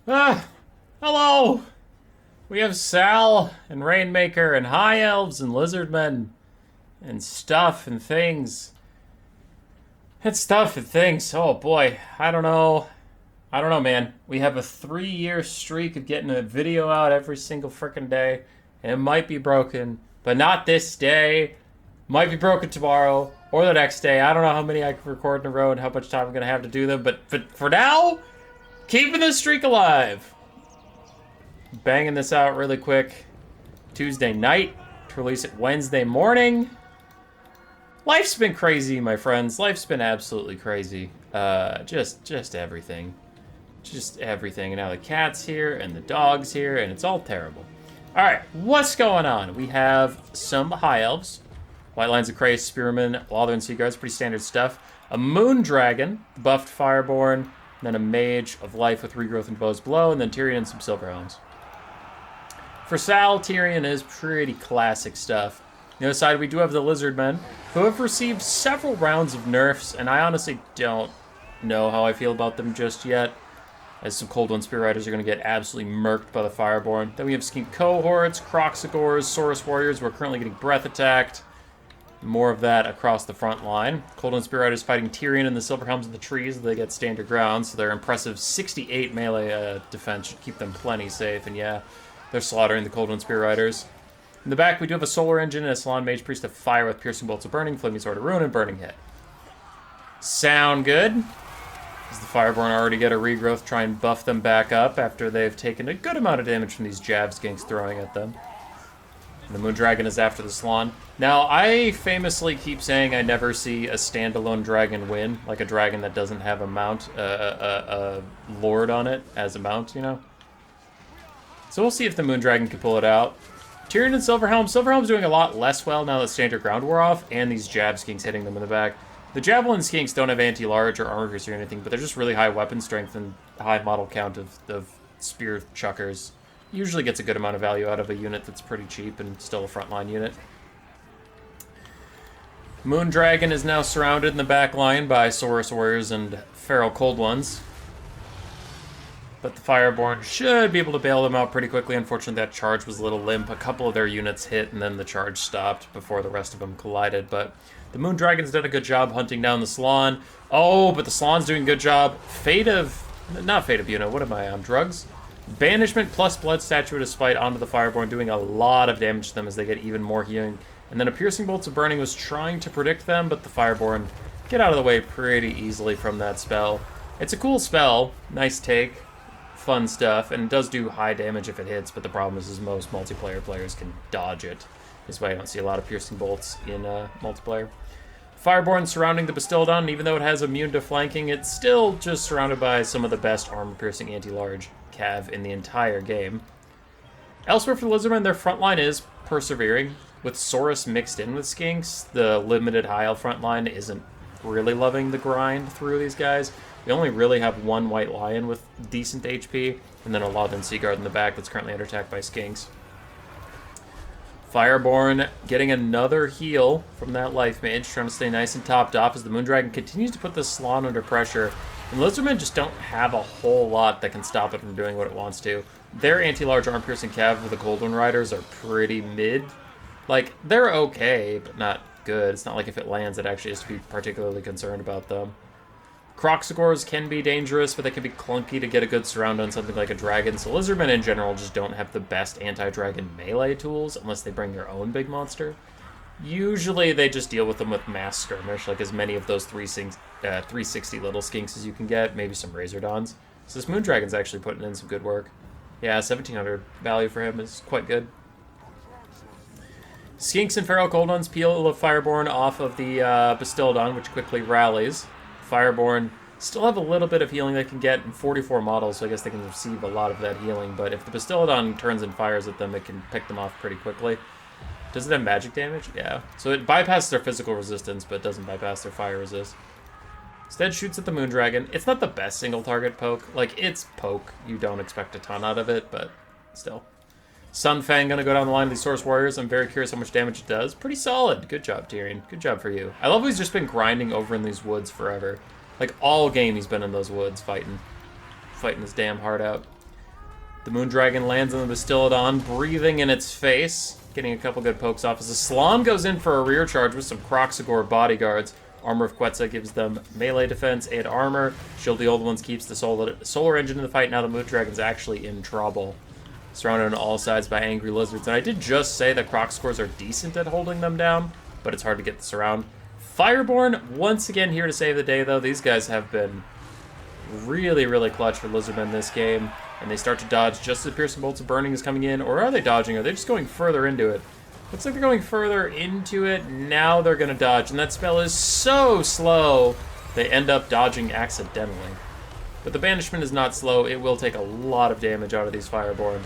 Ah, hello! We have Sal and Rainmaker and High Elves and Lizardmen and stuff and things. It's stuff and things. Oh boy, I don't know. I don't know, man. We have a 3-year streak of getting a video out every single freaking day. And it might be broken, but not this day. Might be broken tomorrow or the next day. I don't know how many I can record in a row and how much time I'm going to have to do them. But for now, keeping this streak alive. Banging this out really quick Tuesday night to release it Wednesday morning. Life's been crazy, my friends. Life's been absolutely crazy. Just everything. Just everything. And now the cat's here and the dog's here and it's all terrible. All right, what's going on? We have some High Elves. White Lines of Cray, Spearmen, Lothern Sea Guards, pretty standard stuff. A Moon Dragon, buffed Fireborn, and then a Mage of Life with Regrowth and Bows Below, and then Tyrion and some Silverhelms. For Sal, Tyrion is pretty classic stuff. On the other side, we do have the Lizardmen, who have received several rounds of nerfs, and I honestly don't know how I feel about them just yet, as some Cold One Spear Riders are going to get absolutely murked by the Fireborn. Then we have Skink Cohorts, Croxagores, Saurus Warriors, who are currently getting breath attacked. More of that across the front line. Cold One Spear Riders fighting Tyrion and the Silverhelms of the trees. They get standard ground, so their impressive 68 melee defense should keep them plenty safe, and yeah, they're slaughtering the Cold One Spear Riders. In the back, we do have a Solar Engine and a Salon Mage Priest of Fire with Piercing Bolts of Burning, Flaming Sword of Ruin, and Burning Hit. Sound good? Does the Fireborn already get a regrowth, try and buff them back up after they've taken a good amount of damage from these jab skinks throwing at them. And the Moon Dragon is after the Salon. Now, I famously keep saying I never see a standalone dragon win, like a dragon that doesn't have a mount, a lord on it as a mount, you know? So we'll see if the Moon Dragon can pull it out. Tyrion and Silverhelm. Silverhelm's doing a lot less well now that standard ground wore off, and these jab skinks hitting them in the back. The Javelin skinks don't have anti-large or armor piercing or anything, but they're just really high weapon strength and high model count of spear chuckers. Usually gets a good amount of value out of a unit that's pretty cheap and still a frontline unit. Moon Dragon is now surrounded in the back line by Saurus Warriors and Feral Cold Ones. But the Fireborn should be able to bail them out pretty quickly. Unfortunately, that charge was a little limp. A couple of their units hit, and then the charge stopped before the rest of them collided. But the Moon Dragon's done a good job hunting down the Salon. Oh, but the Salon's doing a good job. Not Fate of Yuna, what am I on, drugs? Banishment plus Blood Statue of Spite onto the Fireborn, doing a lot of damage to them as they get even more healing. And then a Piercing Bolts of Burning was trying to predict them, but the Fireborn get out of the way pretty easily from that spell. It's a cool spell, nice take, fun stuff, and it does do high damage if it hits, but the problem is most multiplayer players can dodge it. This way I don't see a lot of Piercing Bolts in multiplayer. Fireborn surrounding the Bastildon, and even though it has immune to flanking, it's still just surrounded by some of the best armor-piercing anti-large cav in the entire game. Elsewhere for the Lizardmen, their front line is persevering. With Saurus mixed in with Skinks, the limited high elf front line isn't really loving the grind through these guys. We only really have one White Lion with decent HP, and then a Lothern Sea Guard in the back that's currently under attack by Skinks. Fireborn getting another heal from that Life Mage, trying to stay nice and topped off as the Moon Dragon continues to put the Salon under pressure. And Lizardmen just don't have a whole lot that can stop it from doing what it wants to. Their anti-large arm-piercing cav with the Cold One Riders are pretty mid. Like, they're okay, but not good. It's not like if it lands, it actually has to be particularly concerned about them. Croxagores can be dangerous, but they can be clunky to get a good surround on something like a dragon. So Lizardmen in general just don't have the best anti-dragon melee tools unless they bring their own big monster. Usually they just deal with them with mass skirmish, like as many of those 360 little skinks as you can get, maybe some Razordons. So this Moon Dragon's actually putting in some good work. Yeah, 1700 value for him is quite good. Skinks and Feral Cold Ones peel the Fireborn off of the Bastildon, which quickly rallies. Fireborn still have a little bit of healing they can get in 44 models, so I guess they can receive a lot of that healing, but if the Bastildon turns and fires at them, it can pick them off pretty quickly. Does it have magic damage? Yeah. So it bypasses their physical resistance, but doesn't bypass their fire resist. Instead shoots at the Moon Dragon. It's not the best single target poke. Like, it's poke. You don't expect a ton out of it, but still. Sunfang gonna go down the line of these Saurus Warriors. I'm very curious how much damage it does. Pretty solid. Good job, Tyrion. Good job for you. I love he's just been grinding over in these woods forever. Like, all game he's been in those woods fighting his damn heart out. The Moondragon lands on the Bastillodon, breathing in its face, getting a couple good pokes off as the Slan goes in for a rear charge with some Kroxigor bodyguards. Armor of Quetzal gives them melee defense and armor. Shield the Old Ones keeps the solar engine in the fight. Now the Moondragon's actually in trouble. Surrounded on all sides by angry lizards. And I did just say that Kroxigors are decent at holding them down, but it's hard to get this around. Fireborn, once again here to save the day, though. These guys have been really, really clutch for Lizardmen this game. And they start to dodge just as Piercing Bolts of Burning is coming in. Or are they dodging? Are they just going further into it? Looks like they're going further into it. Now they're going to dodge. And that spell is so slow, they end up dodging accidentally. But the Banishment is not slow. It will take a lot of damage out of these Fireborn.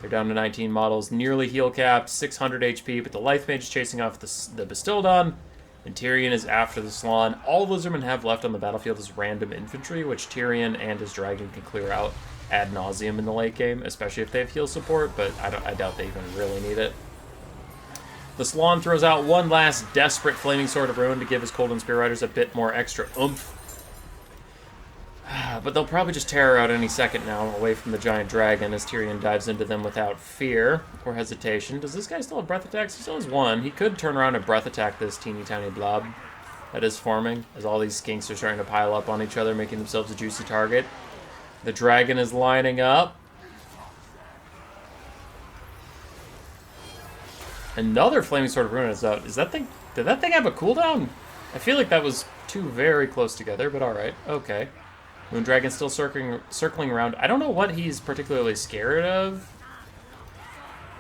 They're down to 19 models, nearly heal capped, 600 HP, but the Life Mage is chasing off the Bastillodon, and Tyrion is after the Slan. All Lizardmen have left on the battlefield is random infantry, which Tyrion and his dragon can clear out ad nauseum in the late game, especially if they have heal support, but I doubt they even really need it. The Slan throws out one last desperate Flaming Sword of Ruin to give his Cold and Spear Riders a bit more extra oomph. But they'll probably just tear her out any second now, away from the giant dragon, as Tyrion dives into them without fear or hesitation. Does this guy still have breath attacks? He still has one. He could turn around and breath attack this teeny tiny blob that is forming, as all these skinks are starting to pile up on each other, making themselves a juicy target. The dragon is lining up. Another Flaming Sword of Ruin is out. Did that thing have a cooldown? I feel like that was two very close together, but alright. Okay. Moondragon's still circling around. I don't know what he's particularly scared of.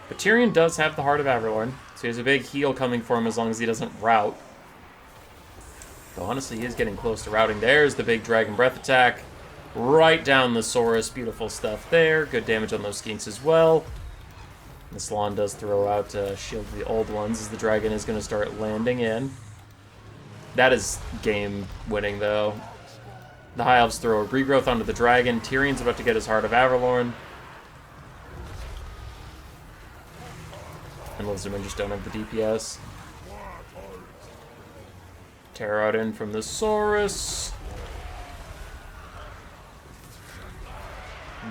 But Tyrion does have the Heart of Averlorn, so he has a big heal coming for him as long as he doesn't rout. Though honestly, he is getting close to routing. There's the big Dragon Breath attack. Right down the Saurus. Beautiful stuff there. Good damage on those skinks as well. The Slan does throw out Shield of the Old Ones as the dragon is going to start landing in. That is game winning, though. The High Elves throw a regrowth onto the dragon. Tyrion's about to get his Heart of Averlorn. And Lizardmen just don't have the DPS. Tear out in from the Saurus.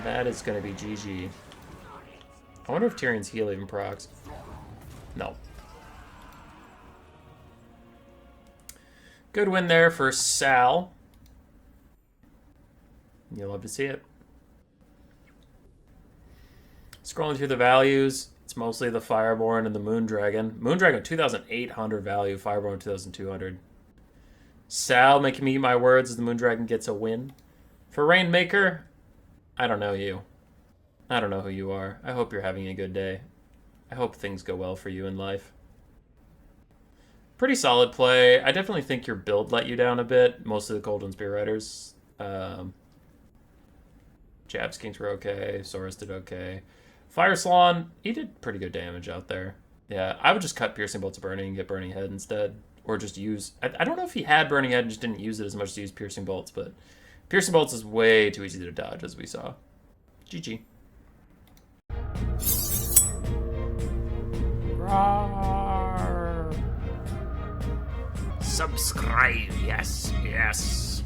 That is going to be GG. I wonder if Tyrion's heal even procs. No. Good win there for Sal. You'll love to see it. Scrolling through the values, it's mostly the Fireborn and the Moondragon. Moondragon 2,800 value, Fireborn 2,200. Sal making me eat my words as the Moondragon gets a win. For Rainmaker, I don't know you. I don't know who you are. I hope you're having a good day. I hope things go well for you in life. Pretty solid play. I definitely think your build let you down a bit. Most of the Cold and Spear Riders. Jab Skinks were okay. Saurus did okay. Fire Slan, he did pretty good damage out there. Yeah, I would just cut Piercing Bolts of Burning and get Burning Head instead. Or just use... I don't know if he had Burning Head and just didn't use it as much as he used Piercing Bolts, but Piercing Bolts is way too easy to dodge, as we saw. GG. Roar. Subscribe, yes, yes.